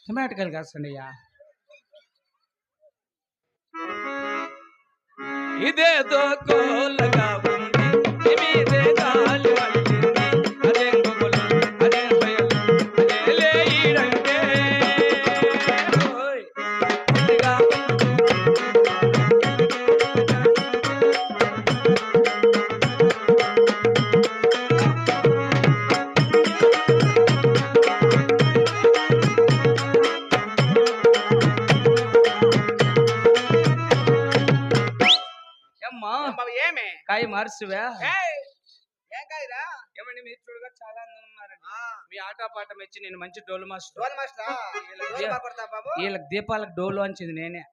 టమాటకాయలు కాస్తండి అయ్యా. ఇదేదో కోలగా ఉంది ఇమిదే గాలి వల్లింది అదే గొగలు అదే బయలు అదే లేయిడంటే ఓయ్ ఇదిగా అమ్మా ఏమే కాయ మార్చువా ఏం కాదురా ఏమండి మీరు చూడగా చాలా అందంగా ఉన్నారండి మీ ఆట పాట మెచ్చి నేను మంచి డోలు మాస్టర్ డోల్ మాస్టర్ డోల్ బాగా కొడతా బాబు వీళ్ళకి దీపాలకు డోలు అంచింది నేనే